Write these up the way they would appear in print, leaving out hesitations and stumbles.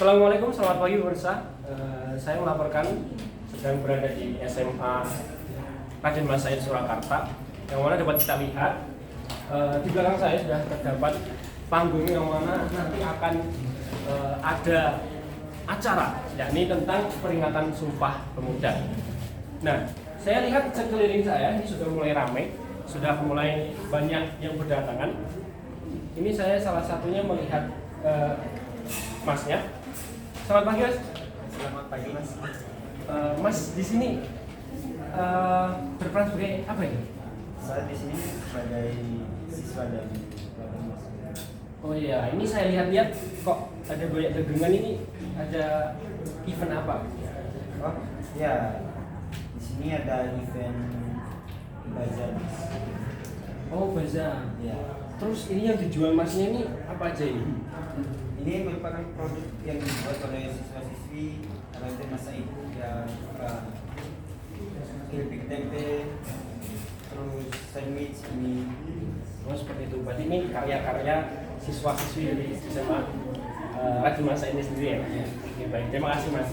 Assalamualaikum, selamat pagi pemirsa. Saya melaporkan sedang berada di SMA Raden Mas Said Surakarta, yang mana dapat kita lihat di belakang saya sudah terdapat panggung yang mana nanti akan ada acara, yakni tentang peringatan Sumpah Pemuda. Nah, saya lihat sekeliling saya ini sudah mulai ramai, sudah mulai banyak yang berdatangan. Ini saya salah satunya melihat masnya. Selamat pagi, Mas. Selamat pagi, Mas. Mas di sini berperan sebagai apa ini? Saya di sini sebagai siswa dari Raden Mas. Oh iya, ini saya lihat-lihat kok ada banyak dagangan ini, ada event apa? Oh, ya. Di sini ada event bazar. Oh, bazar. Ya. Terus ini yang dijual Masnya ini apa aja ini? Ini merupakan produk yang dibuat oleh siswa-siswi Raden Mas Said yang keripik tempe, terus sandwich ini. Oh, seperti itu. Berarti ini karya-karya siswa-siswi dari SMA Raden Mas Said ini sendiri ya? Ya. Oke, baik. Terima kasih, Mas.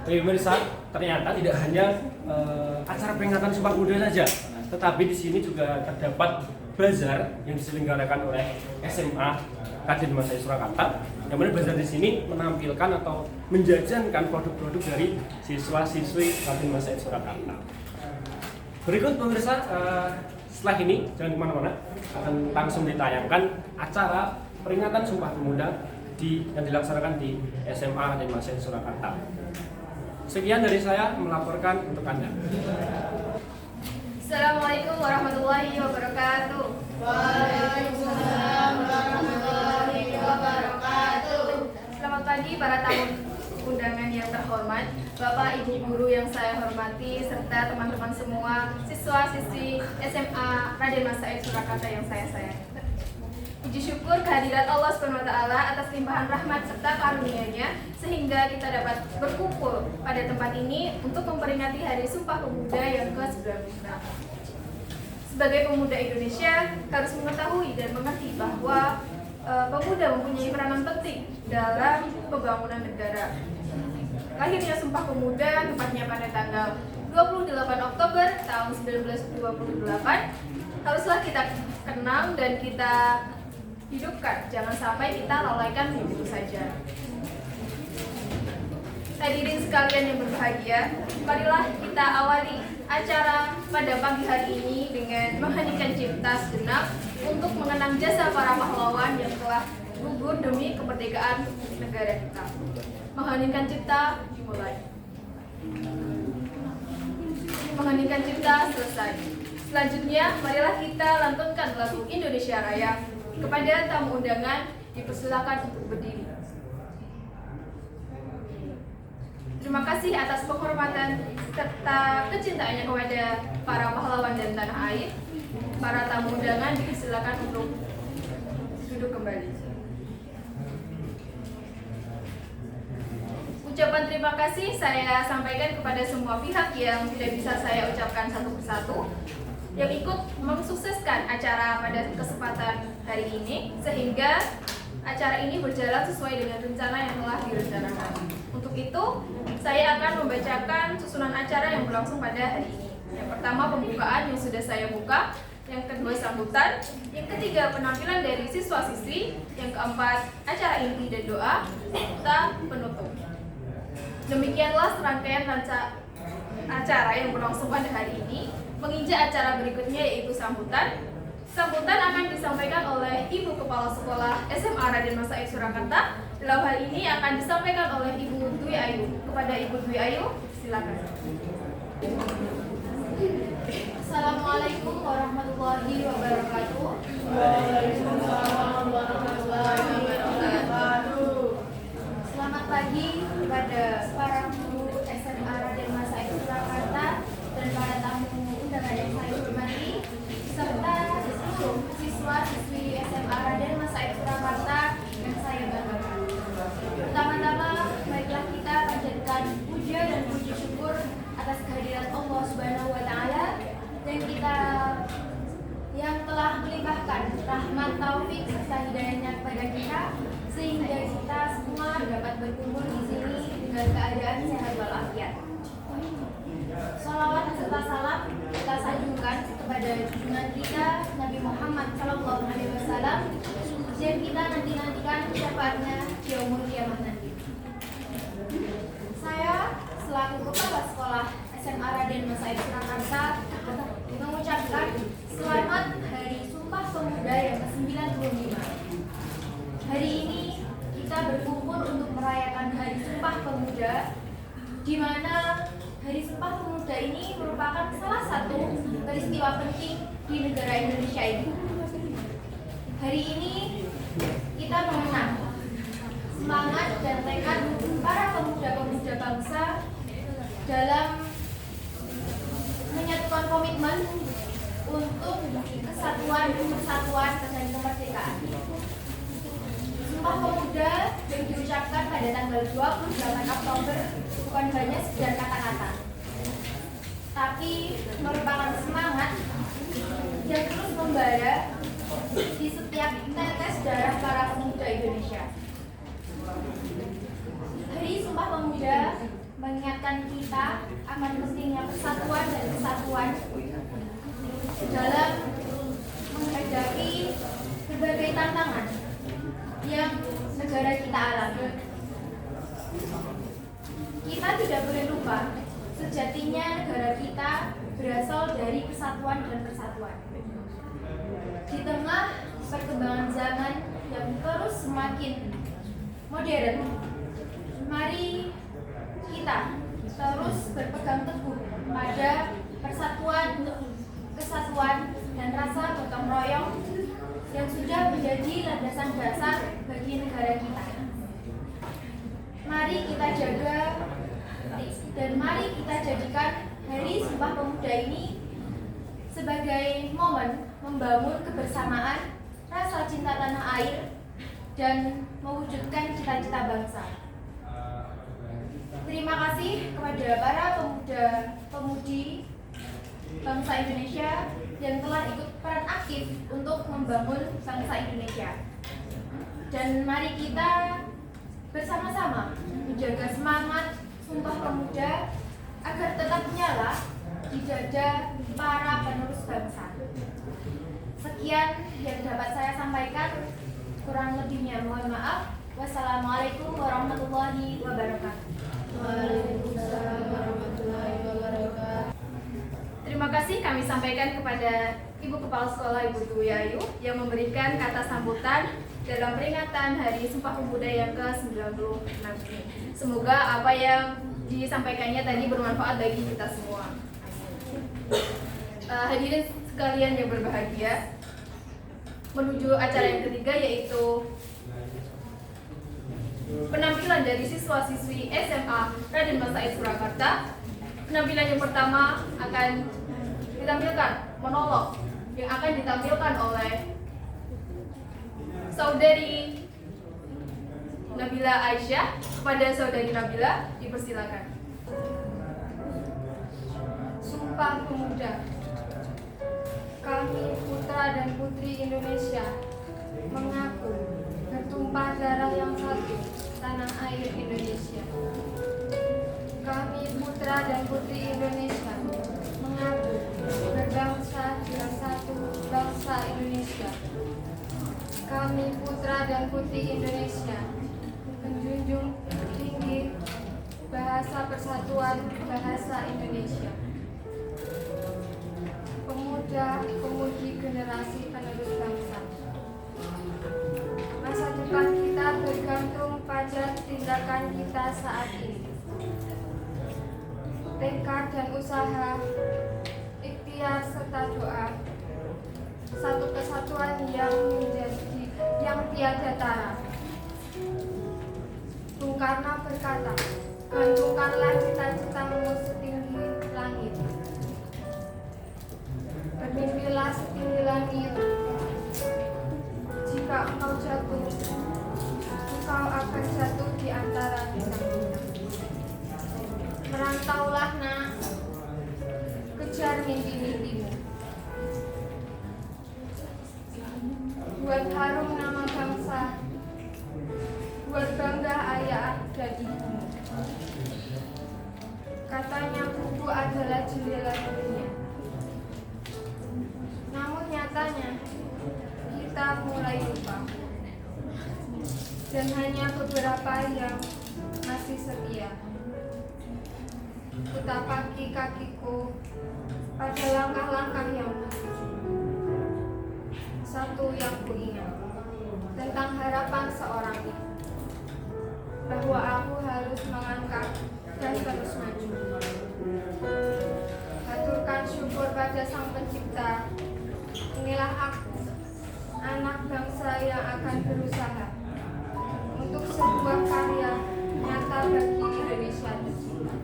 Oke, pemirsa, ternyata tidak hanya acara peringatan Sumpah Pemuda saja, tetapi di sini juga terdapat bazar yang diselenggarakan oleh SMA Raden Mas Said Surakarta, yang mana bazar di sini menampilkan atau menjajankan produk-produk dari siswa-siswi Raden Mas Said Surakarta. Berikut pemirsa, setelah ini jangan kemana-mana, akan langsung ditayangkan acara peringatan Sumpah Pemuda yang dilaksanakan di SMA Raden Mas Said Surakarta. Sekian dari saya melaporkan untuk Anda. Assalamualaikum warahmatullahi wabarakatuh. Waalaikumsalam warahmatullahi wabarakatuh. Selamat pagi para tamu undangan yang terhormat, Bapak Ibu guru yang saya hormati, serta teman-teman semua siswa-siswi SMA Raden Mas Said Surakarta yang saya sayangi. Puji syukur kehadirat Allah SWT atas limpahan rahmat serta karunia-Nya sehingga kita dapat berkumpul pada tempat ini untuk memperingati Hari Sumpah Pemuda yang ke-95. Sebagai pemuda Indonesia harus mengetahui dan mengerti bahwa pemuda mempunyai peranan penting dalam pembangunan negara. Lahirnya Sumpah Pemuda tepatnya pada tanggal 28 Oktober tahun 1928 haruslah kita kenang dan kita hidupkan, jangan sampai kita lalaikan begitu saja. Hadirin sekalian yang berbahagia, marilah kita awali acara pada pagi hari ini dengan mengheningkan cipta sejenak untuk mengenang jasa para pahlawan yang telah gugur demi kemerdekaan negara kita. Mengheningkan cipta dimulai. Mengheningkan cipta selesai. Selanjutnya, marilah kita lantunkan lagu Indonesia Raya. Kepada tamu undangan, dipersilakan untuk berdiri. Terima kasih atas penghormatan serta kecintaannya kepada para pahlawan dan tanah air. Para tamu undangan dipersilakan untuk duduk kembali. Ucapan terima kasih saya sampaikan kepada semua pihak yang tidak bisa saya ucapkan satu persatu, yang ikut mensukseskan acara pada kesempatan hari ini sehingga acara ini berjalan sesuai dengan rencana yang telah direncanakan. Untuk itu, saya akan membacakan susunan acara yang berlangsung pada hari ini. Yang pertama pembukaan yang sudah saya buka, yang kedua sambutan, yang ketiga penampilan dari siswa-siswi, yang keempat acara inti dan doa, serta penutup. Demikianlah serangkaian acara yang berlangsung pada hari ini. Menginjak acara berikutnya yaitu sambutan. Sambutan akan disampaikan oleh Ibu Kepala Sekolah SMA Raden Mas Said Surakarta. Dalam hal ini akan disampaikan oleh Ibu Dwi Ayu. Kepada Ibu Dwi Ayu, silakan. Assalamualaikum warahmatullahi wabarakatuh. Waalaikumsalam warahmatullahi wabarakatuh. Selamat pagi kepada para guru SMA Raden Mas Said Surakarta dan para tamu undangan yang saya hormati, serta seluruh siswa-siswi SMA Raden Mas Said Surakarta taufik serta hidayahnya kepada kita sehingga kita semua dapat berkumpul di sini dengan keadaan sehat walafiat. Sholawat serta salam kita sanjungkan kepada junjungan kita Nabi Muhammad SAW yang kita nantikan syafaatnya di yaumul kiamah nanti. Saya selaku kepala sekolah SMA Raden Mas Said Surakarta mengucapkan selamat Hari Sumpah Pemuda yang ke-95. Hari ini kita berkumpul untuk merayakan Hari Sumpah Pemuda, di mana Hari Sumpah Pemuda ini merupakan salah satu peristiwa penting di negara Indonesia ini. Hari ini kita mengenang semangat dan tekad para pemuda-pemuda bangsa dalam menyatukan komitmen untuk kesatuan, persatuan, dan kemerdekaan. Sumpah Pemuda yang diucapkan pada tanggal 28 Oktober bukan hanya sekedar kata-kata, tapi merupakan semangat yang terus membara di setiap tetes darah para pemuda Indonesia. Hari Sumpah Pemuda mengingatkan kita akan pentingnya persatuan dan kesatuan dalam menghadapi berbagai tantangan yang negara kita alami. Kita tidak boleh lupa sejatinya negara kita berasal dari kesatuan dan persatuan. Di tengah perkembangan zaman yang terus semakin modern, mari kita terus berpegang teguh pada persatuan, kesatuan, dan rasa gotong royong yang sudah menjadi landasan dasar bagi negara kita. Mari kita jaga dan mari kita jadikan Hari Sumpah Pemuda ini sebagai momen membangun kebersamaan, rasa cinta tanah air, dan mewujudkan cita-cita bangsa. Terima kasih kepada para pemuda-pemudi bangsa Indonesia yang telah ikut peran aktif untuk membangun bangsa Indonesia. Dan mari kita bersama-sama menjaga semangat Sumpah Pemuda agar tetap nyala di dada para penerus bangsa. Sekian yang dapat saya sampaikan, kurang lebihnya mohon maaf. Wassalamualaikum warahmatullahi wabarakatuh. Waalaikumsalam warahmatullahi wabarakatuh. Terima kasih kami sampaikan kepada Ibu Kepala Sekolah Ibu Dwi Ayu yang memberikan kata sambutan dalam peringatan Hari Sumpah Pemuda yang ke-96 ini. Semoga apa yang disampaikannya tadi bermanfaat bagi kita semua. Hadirin sekalian yang berbahagia, menuju acara yang ketiga yaitu penampilan dari siswa-siswi SMA Raden Mas Said Surakarta. Penampilan yang pertama akan ditampilkan monolog yang akan ditampilkan oleh Saudari Nabila Aisyah. Kepada Saudari Nabila, dipersilakan. Sumpah Pemuda. Kami putra dan putri Indonesia mengaku bertumpah darah yang satu, tanah air Indonesia. Kami putra dan putri Indonesia mengaku berbangsa yang satu, bangsa Indonesia. Kami putra dan putri Indonesia menjunjung tinggi bahasa persatuan, bahasa Indonesia. Pemuda-pemudi generasi penerus bangsa. Masa depan kita bergantung pada tindakan kita saat ini. Tekad dan usaha, ikhtiar serta doa, satu kesatuan yang tiada tara. Bung Karno berkata, gantungkanlah cita-citamu setinggi langit. Bermimpilah setinggi langit. Jika engkau jatuh, engkau akan jatuh di antara bintang-bintang. Merantaulah nak, kejar mimpi-mimpimu. 2 buat harum nama bangsa, buat bangga ayah dan ibumu. Katanya buku adalah jendela dunia. Namun nyatanya kita mulai lupa. Dan hanya beberapa yang masih setia. Kutapaki kakiku pada langkah-langkah yang lurus. Satu yang kuingat tentang harapan seorang ibu, bahwa aku harus mengangkat dan terus maju. Haturkan syukur pada Sang Pencipta. Inilah aku, anak bangsa yang akan berusaha untuk sebuah karya nyata bagi Indonesia tercinta.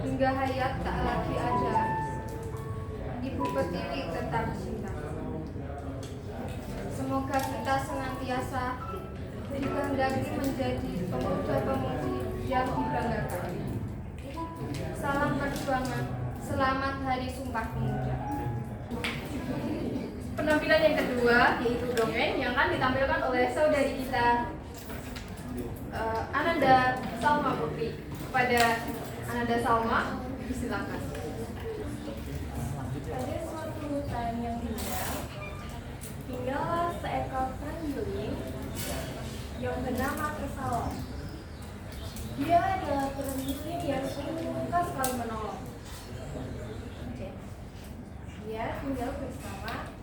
Hingga hayat tak lagi ada, Ibu Pertiwi tetap cinta. Semoga kita senantiasa dikehendaki menjadi pemuda-pemudi yang dibanggakan. Salam perjuangan, selamat Hari Sumpah Pemuda. Penampilan yang kedua yaitu dongeng yang akan ditampilkan oleh saudari kita Ananda Salma Putri. Kepada Ananda Salma, silakan. Pada suatu hutan yang indah, tinggallah seekor terenggiling yang bernama Kesalon. Dia adalah terenggiling yang suka sekali menolong. Dia tinggal bersama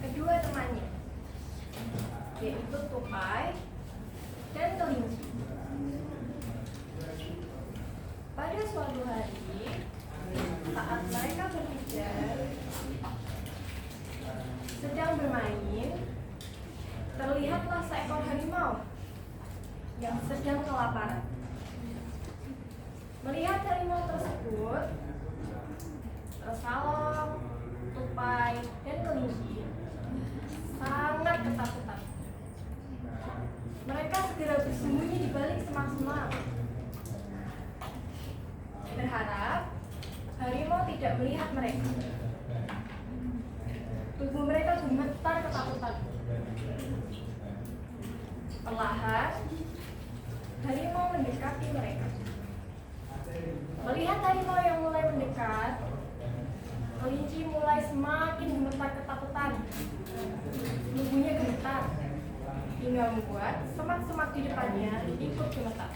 kedua temannya, yaitu tupai dan kelinci. Pada suatu hari, saat mereka bertiga sedang bermain, terlihatlah seekor harimau yang sedang kelaparan. Melihat harimau tersebut, Kesalon, tupai, dan kelinci sangat ketakutan. Mereka segera bersembunyi di balik semak-semak, berharap harimau tidak melihat mereka. Tubuh mereka gemetar ketakutan. Perlahan, harimau mendekati mereka. Melihat harimau yang mulai mendekat, kelinci mulai semakin gemetar ketakutan. Tubuhnya gemetar, hingga membuat semak-semak di depannya ikut gemetar.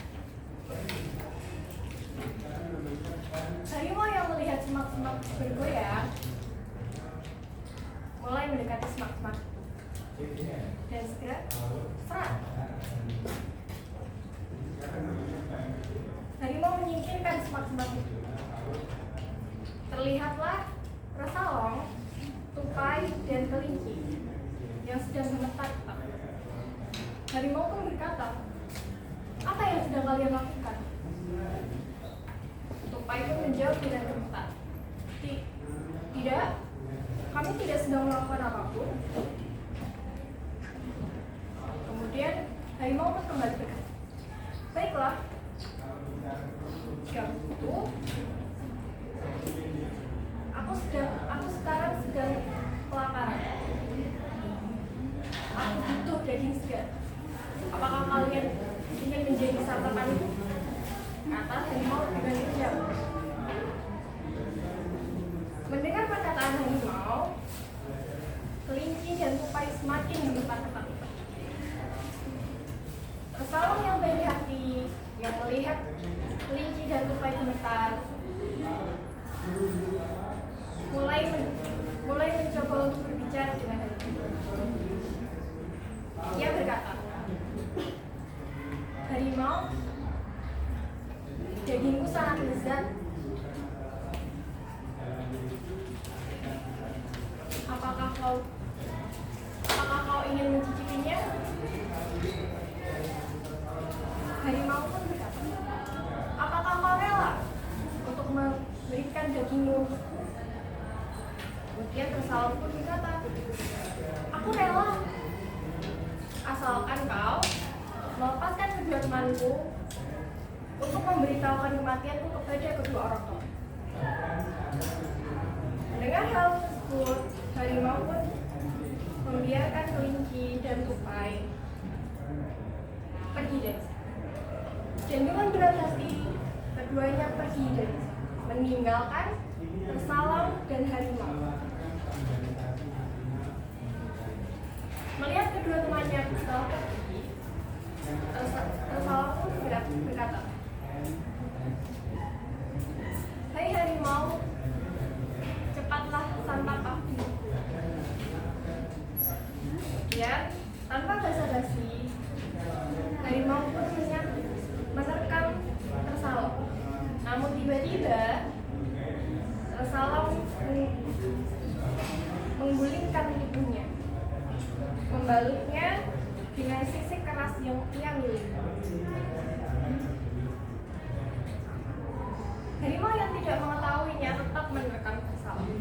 Harimau yang melihat semak-semak bergoyang mulai mendekati semak-semak dan segera serang. Harimau menyingkirkan semak-semak itu. Terlihatlah Kesalon, tupai, dan kelinci yang sedang gemetar ketakutan. Harimau pun berkata, "Apa yang sedang kalian lakukan?" Tupai pun menjawab dengan gemetar, "Tidak, kami tidak sedang melakukan apapun." Kemudian harimau pun kembali berkata, "Baiklah, jika begitu, aku sekarang sedang kelaparan. Aku butuh daging segar. Apakah kalian ingin menjadi santapanku?" Kata harimau dengan menjawab. Mendengar perkataan harimau, kelinci dan tupai semakin gemetar ketakutan. Kesalon yang baik hati, yang melihat kelinci dan tupai gemetar, mulai mencoba untuk berbicara dengan harimau. Ia berkata, "Harimau, dagingmu sangat lezat. Apakah kau ingin mencicipinya?" Harimau pun berkata, "Apakah kau rela untuk memberikan dagingmu?" Kemudian Kesalon pun berkata, "Aku rela, asalkan kau melepaskan kedua temanku untuk memberitahukan kematianku kepada kedua orang tua." Mendengar hal tersebut, harimau pun membiarkan kelinci dan tupai pergi dari sana. Dan dengan berat hati, keduanya pergi dari sana, meninggalkan Tersalong dan harimau. Melihat kedua temannya telah pergi, Tersalong pun berkata, "Hai harimau, cepatlah santap aku." Kemudian, tanpa basa-basi, harimau pun menerkam Tersalong. Namun tiba-tiba, Tersalong menggulingkan ibunya, membalutnya dengan sisik keras yang ia miliki. Harimau yang tidak mengetahuinya tetap menerkam Tersalong.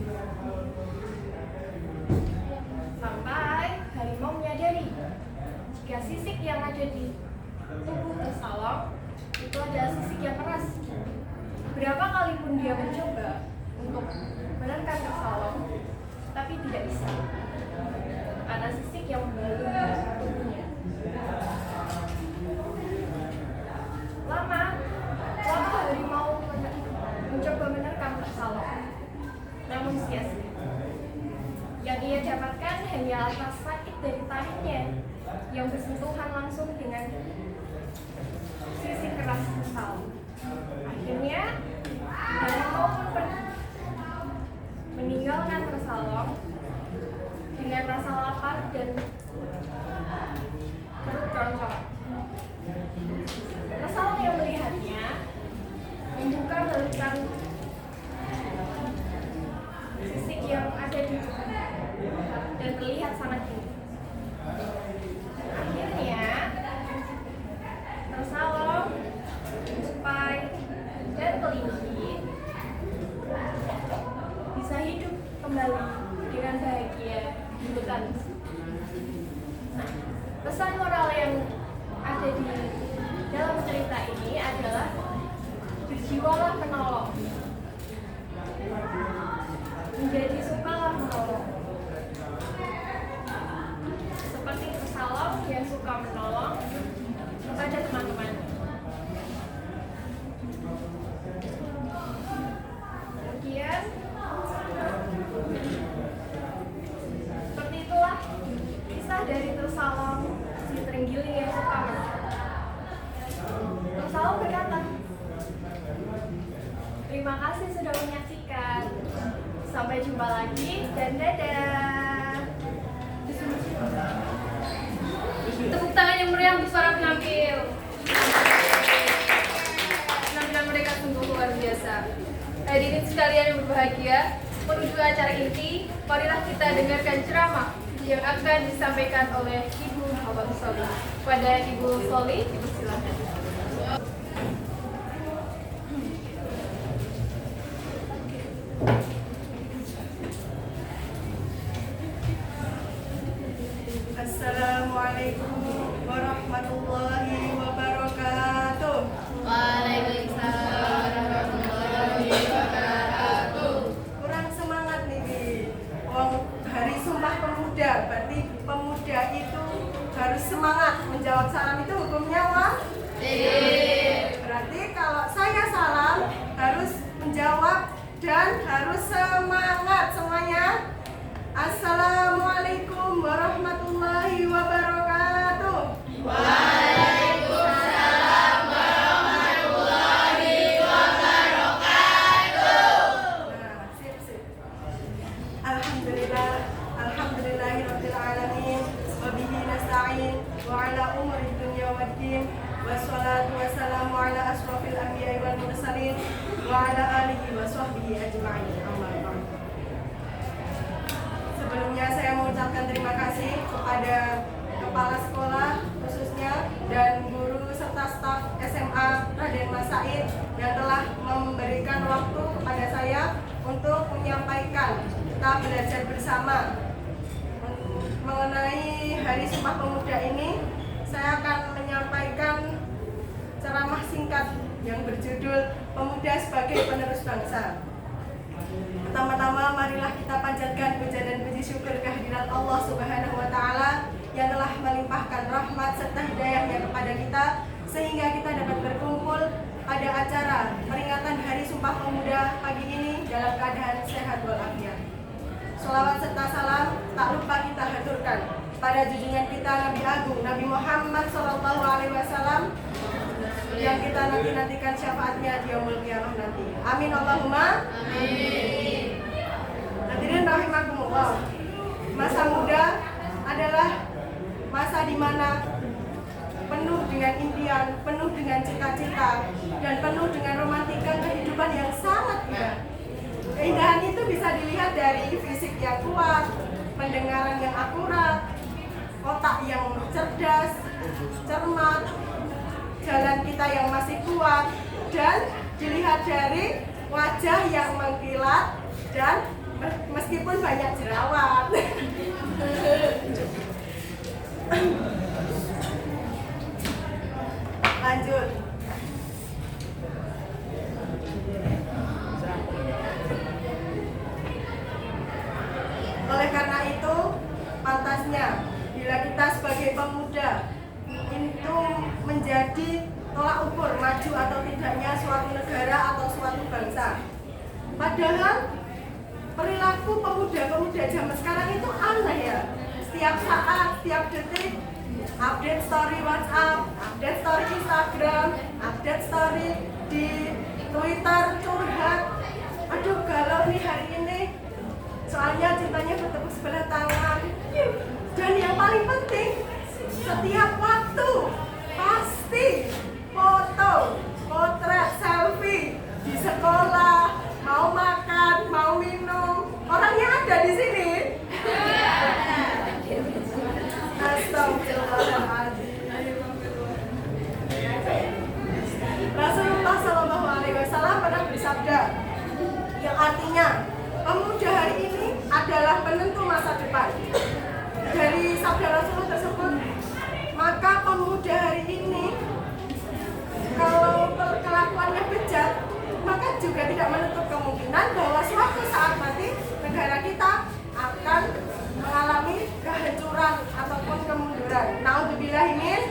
Sampai harimau menyadari jika sisik yang ada di tubuh Tersalong itu adalah sisik yang keras. Berapa kali pun dia mencoba untuk menerkam Tersalong, tapi tidak bisa karena sisik yang membalut tubuhnya. Lama harimau mencoba menerkam Tersalong, namun sia-sia. Yang ia dapatkan hanya atas sakit dari taringnya yang bersentuhan langsung dengan sisik keras Tersalong. Akhirnya harimau pun pergi, meninggalkan Tersalong dengan rasa lapar dan perut keroncongan. Tersalong yang melihatnya membuka balutan sisik yang ada di tubuhnya dan terlihat sangat tinggi. Akhirnya Tersalong, tupai, dan kelinci bisa hidup kembali dengan bahagia di hutan. Nah, pesan moral yang ada di dalam cerita ini adalah berjiwalah penolong, menjadi sukalah menolong. Seperti Tersalong yang suka menolong kepada teman-teman. Kemudian seperti itulah kisah dari Tersalong, si terenggiling yang suka menolong. Tersalong berkata, "Terima kasih sudah menyaksikan. Sampai jumpa lagi dan dadah." Tepuk tangan yang meriah untuk para penampil. Penampilan mereka sungguh luar biasa. Hadirin sekalian yang berbahagia, menuju acara inti, marilah kita dengarkan ceramah yang akan disampaikan oleh Ibu Hawa Soli. Pada Ibu Soli, dipersilakan. Assalamualaikum warahmatullahi wabarakatuh. Waalaikumsalam warahmatullahi wabarakatuh. Kurang semangat nih, hari Sumpah Pemuda. Berarti pemuda itu harus semangat. Menjawab salam itu hukumnya wajib. Berarti kalau saya salam harus menjawab dan harus semangat semuanya. Assalamualaikum warahmatullahi wabarakatuh. Waalaikumsalam warahmatullahi wabarakatuh. Nah, sip. Alhamdulillahirabbil alamin wa bihi nasta'in wa ala umuri dunya waddin wassalatu wassalamu ala asrofil anbiya'i wal mursalin wa ala alihi wa sahbihi ajma'in. Amma ba'd. Sebelumnya saya mengucapkan terima kasih kepada kepala sekolah khususnya dan guru serta staf SMA Raden Mas Said yang telah memberikan waktu kepada saya untuk menyampaikan kita belajar bersama mengenai Hari Sumpah Pemuda ini. Saya akan menyampaikan ceramah singkat yang berjudul Pemuda sebagai Penerus Bangsa. Pertama-tama marilah kita panjatkan puja dan puji syukur kehadirat Allah Subhanahu wa taala yang telah melimpahkan rahmat serta hidayahnya kepada kita sehingga kita dapat berkumpul pada acara peringatan Hari Sumpah Pemuda pagi ini dalam keadaan sehat walafiat. Sholawat serta salam tak lupa kita haturkan pada junjungan kita Nabi Agung Nabi Muhammad SAW yang kita nantikan syafaatnya di yaumul qiyamah nanti. Amin Allahumma amin. Hadirin rahimakumullah. Masa muda adalah masa di mana penuh dengan impian, penuh dengan cita-cita, dan penuh dengan romantika kehidupan yang sangat indah. Keindahan itu bisa dilihat dari fisik yang kuat, pendengaran yang akurat, otak yang cerdas, cermat, jalan kita yang masih kuat, dan dilihat dari wajah yang mengkilat dan meskipun banyak jerawat. Lanjut. Oleh karena itu, pantasnya bila kita sebagai pemuda itu menjadi tolak ukur maju atau tidaknya suatu negara atau suatu bangsa. Padahal perilaku pemuda-pemuda zaman sekarang itu aneh ya. Setiap saat, setiap detik update story WhatsApp, update story Instagram, update story di Twitter, curhat. Aduh galau nih hari ini, soalnya cintanya bertepuk sebelah tangan. Dan yang paling penting, setiap waktu pasti foto, potret, selfie di sekolah, mau makan, mau minum, orangnya ada di sini. Astagfirullahaladzim. Rasulullah SAW pernah bersabda yang artinya pemuda hari ini adalah penentu masa depan. Dari sabda Rasulullah tersebut, maka pemuda hari ini kalau kelakuannya bejat, maka juga tidak menutup kemungkinan bahwa suatu saat nanti negara kita akan mengalami kehancuran ataupun kemunduran. Naudzubillah min.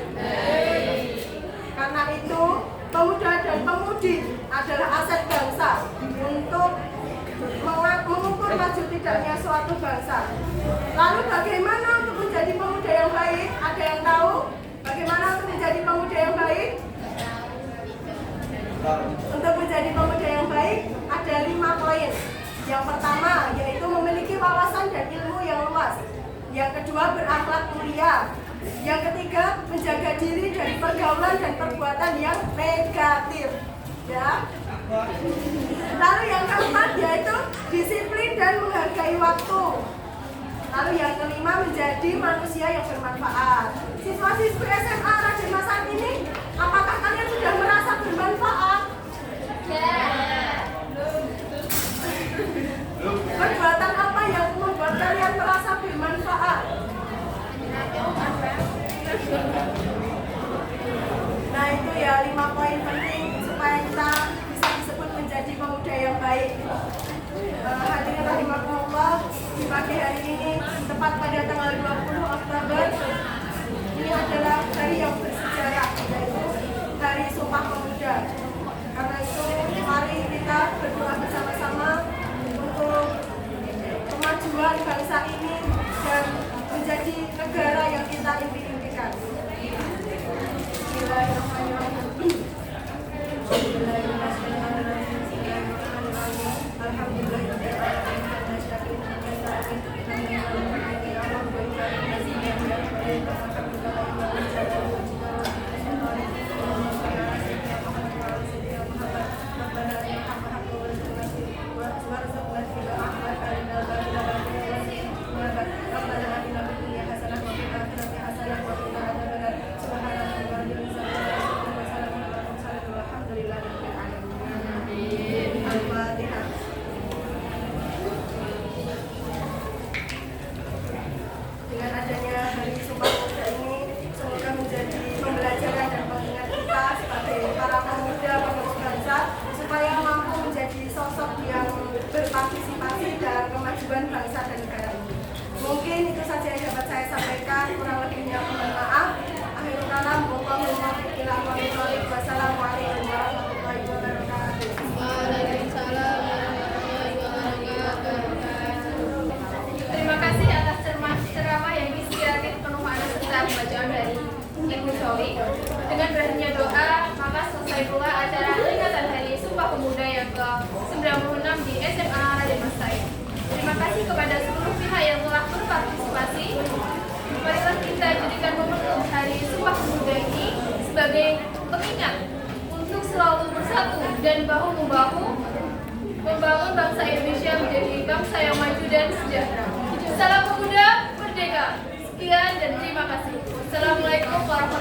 Karena itu pemuda dan pemudi adalah aset bangsa untuk mengukur maju tidaknya suatu bangsa. Lalu bagaimana untuk menjadi pemuda yang baik? Ada yang tahu? Bagaimana untuk menjadi pemuda yang baik? Untuk menjadi pemuda yang baik ada 5 poin. Yang pertama yaitu memiliki wawasan dan ilmu yang luas. Yang kedua berakhlak mulia. Yang ketiga menjaga diri dari pergaulan dan perbuatan yang negatif. Ya. Lalu yang keempat yaitu disiplin dan menghargai waktu. Lalu yang kelima menjadi manusia yang bermanfaat. Siswa-siswi SMA Raden Mas saat ini, apakah kalian sudah merasa bermanfaat? Ya. Perbuatan apa yang membuat kalian merasa bermanfaat? Nah itu ya 5 poin penting supaya kita bisa disebut menjadi pemuda yang baik. Hadirin rahimakumullah, di pagi hari ini tepat pada tanggal 20 Oktober ini adalah hari yang bersejarah, yaitu Hari Sumpah Pemuda. Karena itu mari kita berdoa bersama-sama untuk kemajuan bangsa ini dan menjadi negara yang kita impikan. Bismillahirrahmanirrahim. Dengan adanya Hari Sumpah Pemuda ini SMA Raden Mas Said. Terima kasih kepada seluruh pihak yang telah berpartisipasi. Marilah kita jadikan momen Hari Sumpah Pemuda ini sebagai pengingat untuk selalu bersatu dan bahu-membahu membangun bangsa Indonesia menjadi bangsa yang maju dan sejahtera. Salam pemuda merdeka. Sekian dan terima kasih. Assalamualaikum warahmatullahi wabarakatuh.